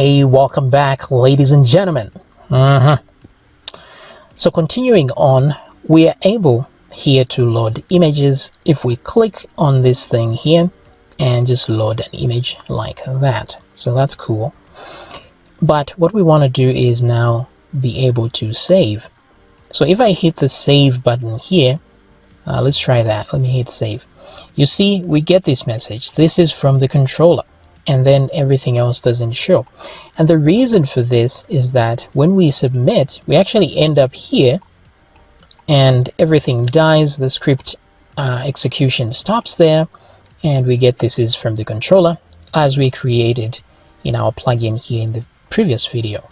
Hey, welcome back, ladies and gentlemen. So continuing on, we are able here to load images if we click on this thing here and just load an image like that. So that's cool. But what we want to do is now be able to save. So if I hit the save button here, let's try that. Let me hit save. You see, we get this message. This is from the controller, and then everything else doesn't show. And the reason for this is that when we submit, we actually end up here and everything dies. The script execution stops there, and we get this is from the controller as we created in our plugin here in the previous video.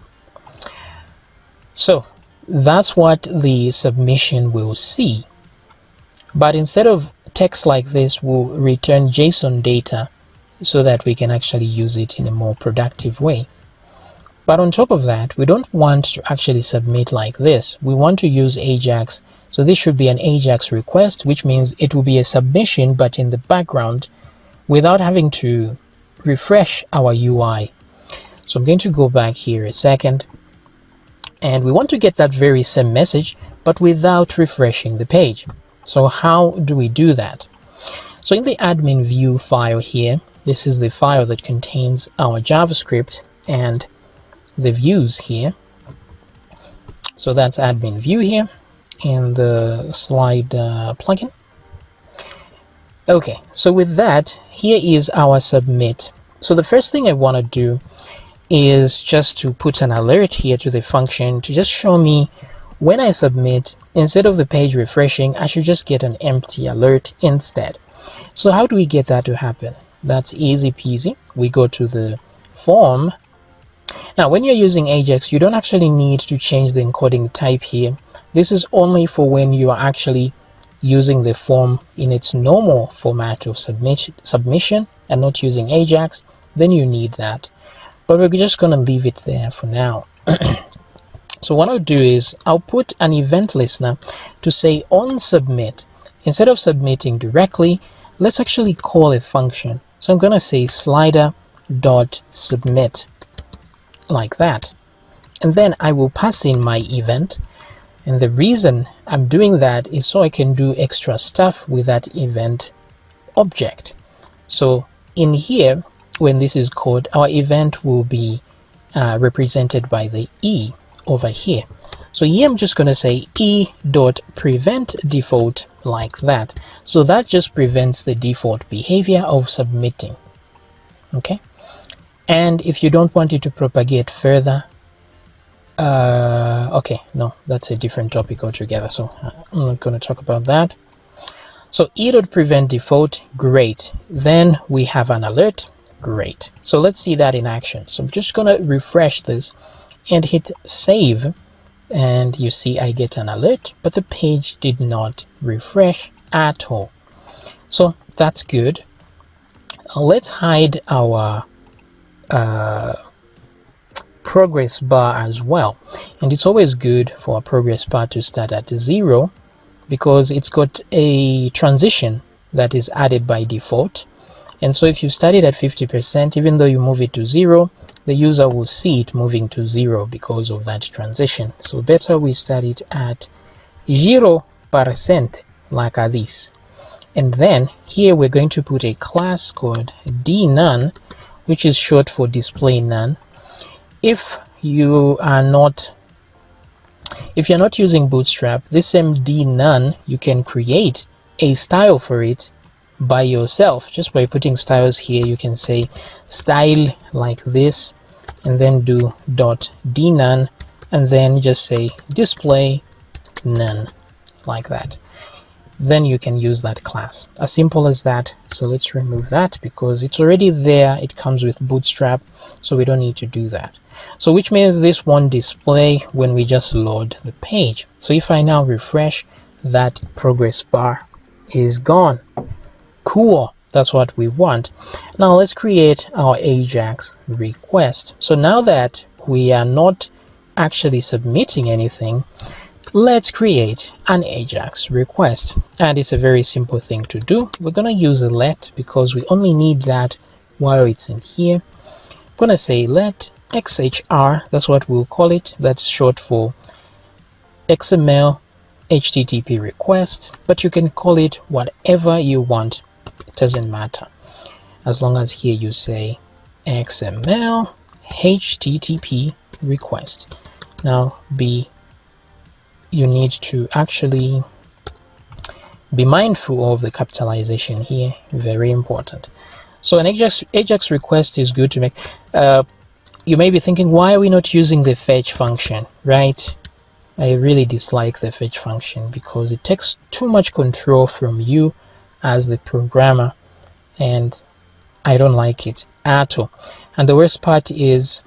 So that's what the submission will see. But instead of text like this, we'll return JSON data so that we can actually use it in a more productive way. But on top of that, we don't want to actually submit like this. We want to use AJAX. So this should be an AJAX request, which means it will be a submission, but in the background without having to refresh our UI. So I'm going to go back here a second, and we want to get that very same message, but without refreshing the page. So how do we do that? So in the admin view file here, this is the file that contains our JavaScript and the views here. So that's admin view here and the slide plugin. Okay, so with that, here is our submit. So the first thing I want to do is just to put an alert here to the function to just show me when I submit, instead of the page refreshing, I should just get an empty alert instead. So how do we get that to happen? That's easy peasy. We go to the form. Now, when you're using AJAX, you don't actually need to change the encoding type here. This is only for when you are actually using the form in its normal format of submission and not using AJAX. Then you need that. But we're just going to leave it there for now. So what I'll do is I'll put an event listener to say on submit. Instead of submitting directly, let's actually call a function. So I'm going to say slider.submit like that. And then I will pass in my event. And the reason I'm doing that is so I can do extra stuff with that event object. So in here, when this is called, our event will be represented by the E over here. So here I'm just going to say e.preventDefault like that. So that just prevents the default behavior of submitting. Okay. And if you don't want it to propagate further, okay, no, that's a different topic altogether. So I'm not going to talk about that. So e.preventDefault, great. Then we have an alert, great. So let's see that in action. So I'm just going to refresh this and hit save, and you see I get an alert, but the page did not refresh at all. So that's good. Let's hide our progress bar as well, and it's always good for a progress bar to start at 0 because it's got a transition that is added by default. And so if you start it at 50%, even though you move it to 0, the user will see it moving to 0 because of that transition. So better we start it at 0% like this. And then here we're going to put a class called dNone, which is short for display none. If you're not using Bootstrap, this same dNone, you can create a style for it by yourself. Just by putting styles here, you can say style like this, and then do .dNone, and then just say display none like that. Then you can use that class. As simple as that. So let's remove that because it's already there. It comes with Bootstrap, so we don't need to do that. So which means this won't display when we just load the page. So if I now refresh, that progress bar is gone. Cool. That's what we want. Now let's create our AJAX request. So now that we are not actually submitting anything, let's create an AJAX request. And it's a very simple thing to do. We're going to use a let because we only need that while it's in here. I'm going to say let XHR, that's what we'll call it. That's short for XML HTTP request, but you can call it whatever you want. It doesn't matter, as long as here you say XML HTTP request. Now you need to actually be mindful of the capitalization here, very important. So an AJAX request is good to make. You may be thinking, why are we not using the fetch function, right? I really dislike the fetch function because it takes too much control from you as the programmer, and I don't like it at all. And the worst part is,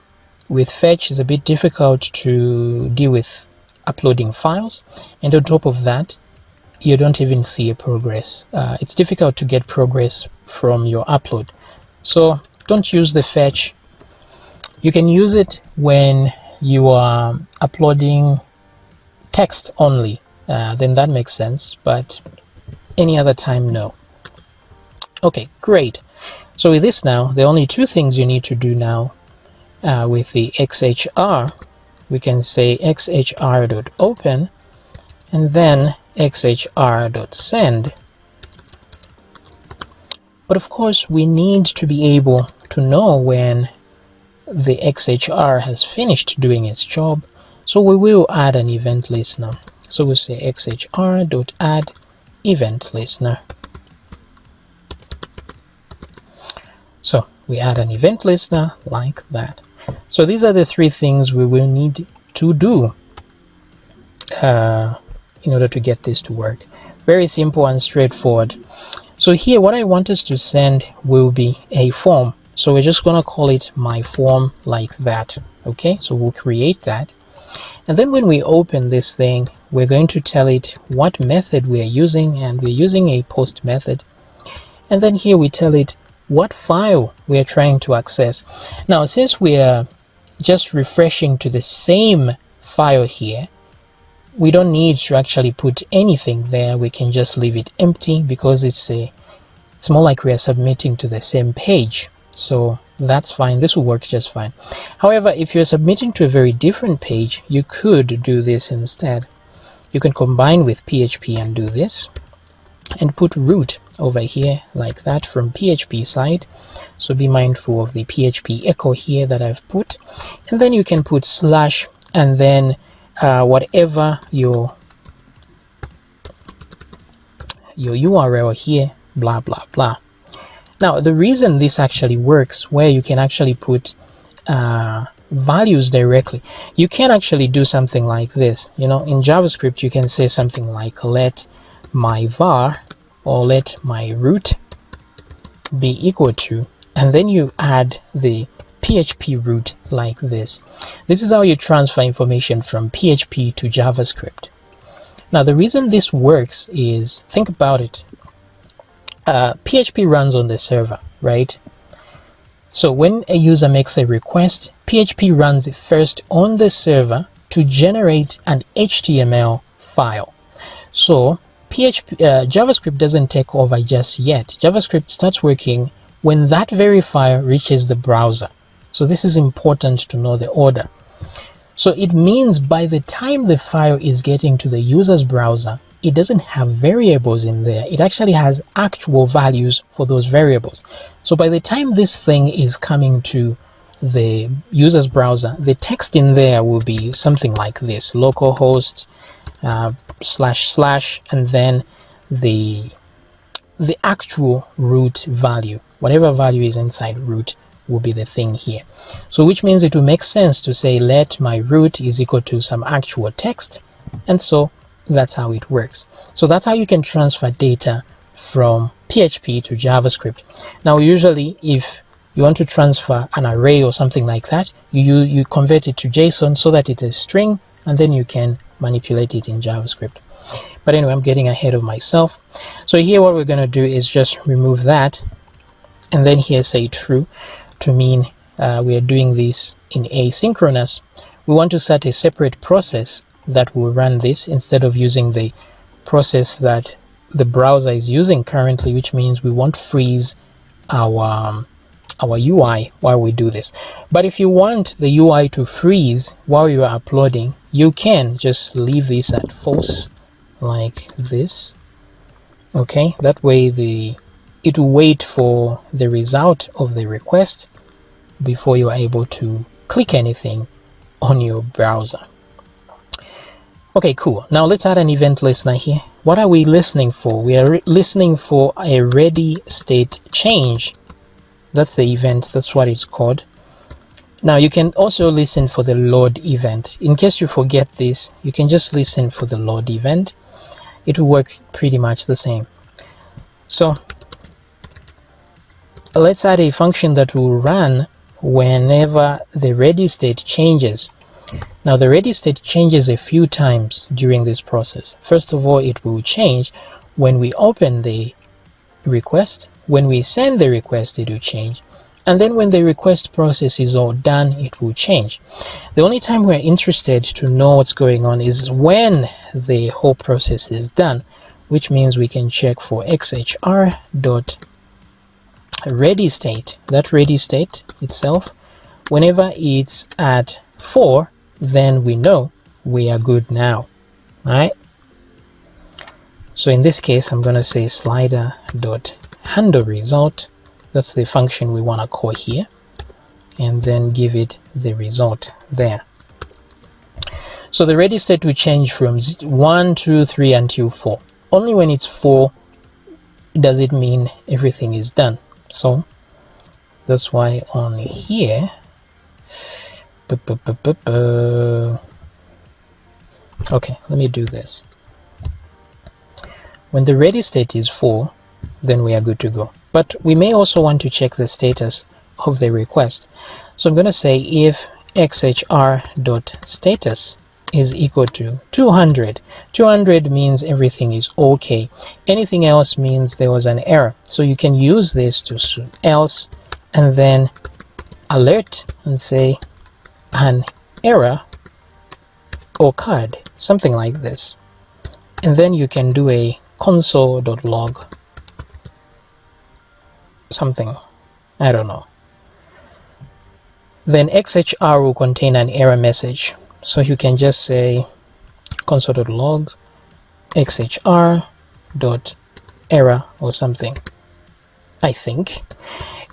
with fetch, it's a bit difficult to deal with uploading files, and on top of that, you don't even see a progress. It's difficult to get progress from your upload. So don't use the fetch. You can use it when you are uploading text only, then that makes sense, but any other time, no. Okay, great. So with this now, the only two things you need to do now with the XHR, we can say xhr.open and then xhr.send. But of course, we need to be able to know when the XHR has finished doing its job. So we will add an event listener. So we'll say xhr.add event listener. So we add an event listener like that. So these are the three things we will need to do in order to get this to work. Very simple and straightforward. So here what I want us to send will be a form. So we're just going to call it my form like that. Okay, so we'll create that. And then when we open this thing, we're going to tell it what method we are using, and we're using a post method. And then here we tell it what file we are trying to access. Now, since we are just refreshing to the same file here, we don't need to actually put anything there. We can just leave it empty because it's more like we are submitting to the same page. So that's fine. This will work just fine. However, if you're submitting to a very different page, you could do this instead. You can combine with PHP and do this and put root over here like that from PHP side. So be mindful of the PHP echo here that I've put, and then you can put slash and then whatever your URL here, blah blah blah. Now, the reason this actually works, where you can actually put values directly, you can actually do something like this. You know, in JavaScript, you can say something like let my var or let my root be equal to, and then you add the PHP root like this. This is how you transfer information from PHP to JavaScript. Now, the reason this works is, think about it. PHP runs on the server, right? So when a user makes a request, PHP runs it first on the server to generate an HTML file. So JavaScript doesn't take over just yet. JavaScript starts working when that very file reaches the browser. So this is important to know the order. So it means by the time the file is getting to the user's browser, it doesn't have variables in there. It actually has actual values for those variables. So by the time this thing is coming to the user's browser, the text in there will be something like this: localhost // and then the actual root value. Whatever value is inside root will be the thing here. So which means it will make sense to say let my root is equal to some actual text, and so that's how it works. So that's how you can transfer data from PHP to JavaScript. Now, usually if you want to transfer an array or something like that, you convert it to JSON so that it's a string, and then you can manipulate it in JavaScript. But anyway, I'm getting ahead of myself. So here what we're going to do is just remove that, and then here say true to mean we are doing this in asynchronous. We want to set a separate process that will run this instead of using the process that the browser is using currently, which means we won't freeze our our UI while we do this. But if you want the UI to freeze while you are uploading, you can just leave this at false like this. Okay, that way it will wait for the result of the request before you are able to click anything on your browser. Okay, cool. Now let's add an event listener here. What are we listening for? We are listening for a ready state change. That's the event, that's what it's called. Now you can also listen for the load event. In case you forget this, you can just listen for the load event. It will work pretty much the same. So let's add a function that will run whenever the ready state changes. Now the ready state changes a few times during this process. First of all, it will change when we open the request. When we send the request, it will change. And then when the request process is all done, it will change. The only time we're interested to know what's going on is when the whole process is done, which means we can check for xhr.ready state. That ready state itself, whenever it's at 4, then we know we are good now. All right. So in this case, I'm going to say slider.handleResult. That's the function we want to call here, and then give it the result there. So the ready state will change from 1, 2, 3 until 4. Only when it's 4 does it mean everything is done. So that's why on here, okay, let me do this. When the ready state is 4, then we are good to go. But we may also want to check the status of the request. So I'm going to say if xhr.status is equal to 200. 200 means everything is okay. Anything else means there was an error. So you can use this to else and then alert and say an error occurred, something like this. And then you can do a console.log something, I don't know. Then xhr will contain an error message. So you can just say console.log xhr.error or something, I think.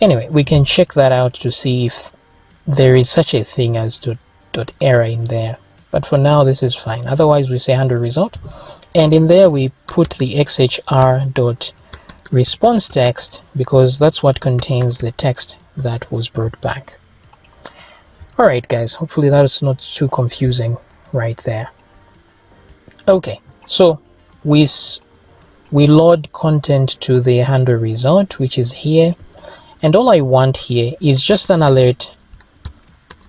Anyway, we can check that out to see if there is such a thing as .error in there. But for now, this is fine. Otherwise, we say handleResult. And in there, we put the xhr.response text because that's what contains the text that was brought back. Alright guys, hopefully that is not too confusing right there. Okay, so we load content to the handleResult, which is here, and all I want here is just an alert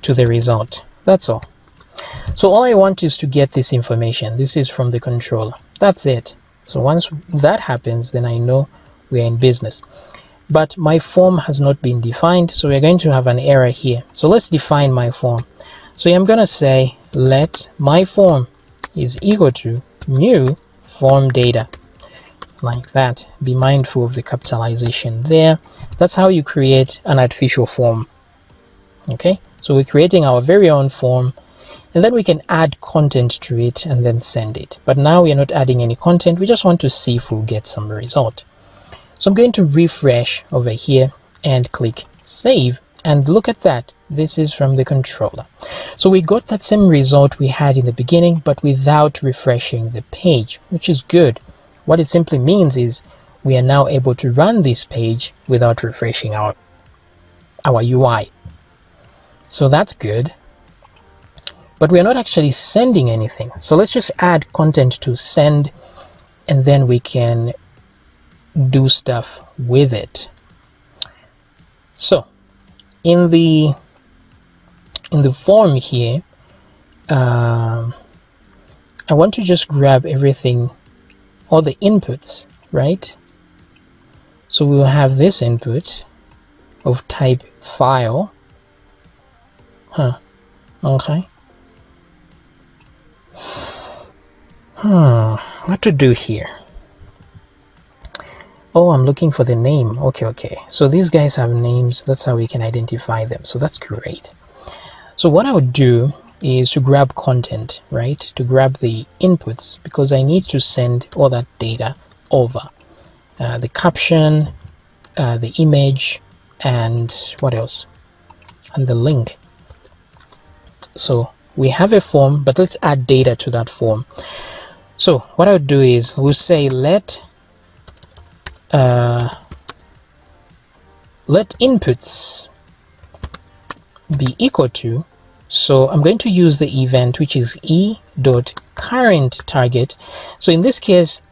to the result. That's all. So all I want is to get this information. This is from the controller. That's it. So once that happens, then I know we are in business. But my form has not been defined, so we're going to have an error here. So let's define my form. So I'm going to say let my form is equal to new form data, like that. Be mindful of the capitalization there. That's how you create an artificial form. Okay, so we're creating our very own form, and then we can add content to it and then send it. But now we are not adding any content. We just want to see if we'll get some result. So I'm going to refresh over here and click save, and look at that. This is from the controller. So we got that same result we had in the beginning, but without refreshing the page, which is good. What it simply means is we are now able to run this page without refreshing our UI. So that's good. But we are not actually sending anything. So let's just add content to send, and then we can do stuff with it. So in the form here, I want to just grab everything, all the inputs, right? So we'll have this input of type file. Okay. What to do here? Oh, I'm looking for the name. Okay. So these guys have names. That's how we can identify them. So that's great. So what I would do is to grab content, right? To grab the inputs, because I need to send all that data over. The caption, the image, and what else? And the link. So we have a form, but let's add data to that form. So what I would do is we'll say let inputs be equal to, so I'm going to use the event which is e.currentTarget. So in this case,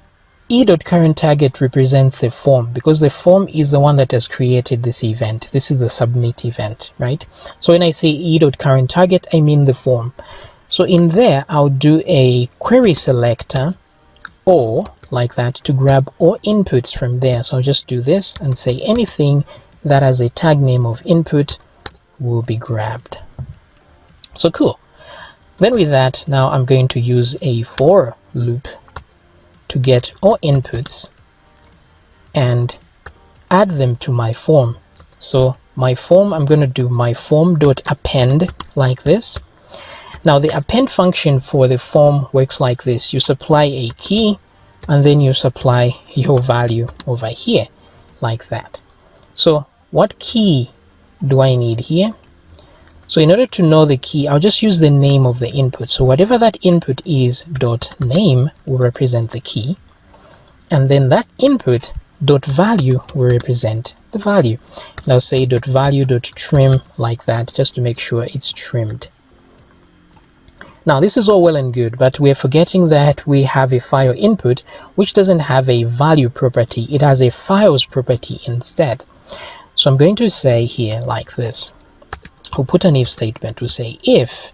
e.currentTarget represents the form, because the form is the one that has created this event. This is the submit event, right? So when I say e.currentTarget, I mean the form. So in there, I'll do a query selector, or like that, to grab all inputs from there. So I'll just do this and say anything that has a tag name of input will be grabbed. So cool. Then with that, now I'm going to use a for loop to get all inputs and add them to my form. So my form, I'm going to do my form.append like this. Now the append function for the form works like this. You supply a key and then you supply your value over here like that. So what key do I need here? So in order to know the key, I'll just use the name of the input. So whatever that input is, .name will represent the key, and then that input .value will represent the value. And I'll say .value.trim like that, just to make sure it's trimmed. Now this is all well and good, but we're forgetting that we have a file input which doesn't have a value property. It has a files property instead. So I'm going to say here like this. We'll put an if statement. We'll say if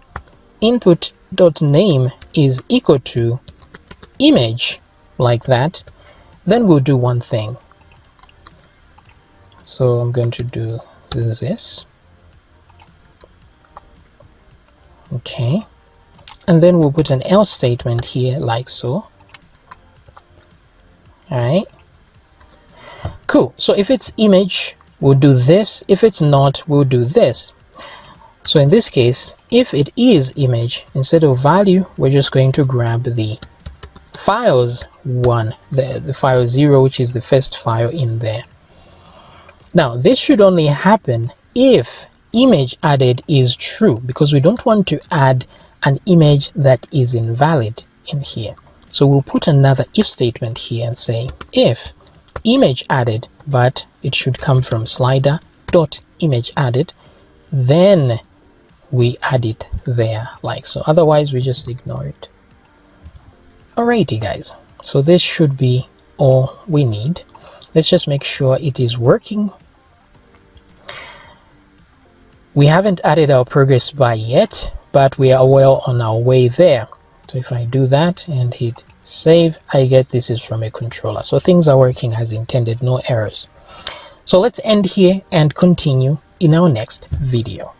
input.name is equal to image like that, then we'll do one thing. So I'm going to do this. Okay. And then we'll put an else statement here like so. Alright. Cool. So if it's image, we'll do this. If it's not, we'll do this. So in this case, if it is image, instead of value, we're just going to grab the files one, the file 0, which is the first file in there. Now this should only happen if image added is true, because we don't want to add an image that is invalid in here. So we'll put another if statement here and say if image added, but it should come from slider.imageAdded, then we add it there like so. Otherwise we just ignore it. Alrighty guys, so this should be all we need. Let's just make sure it is working. We haven't added our progress bar yet, but we are well on our way there. So if I do that and hit save, I get this is from a controller. So things are working as intended, no errors. So let's end here and continue in our next video.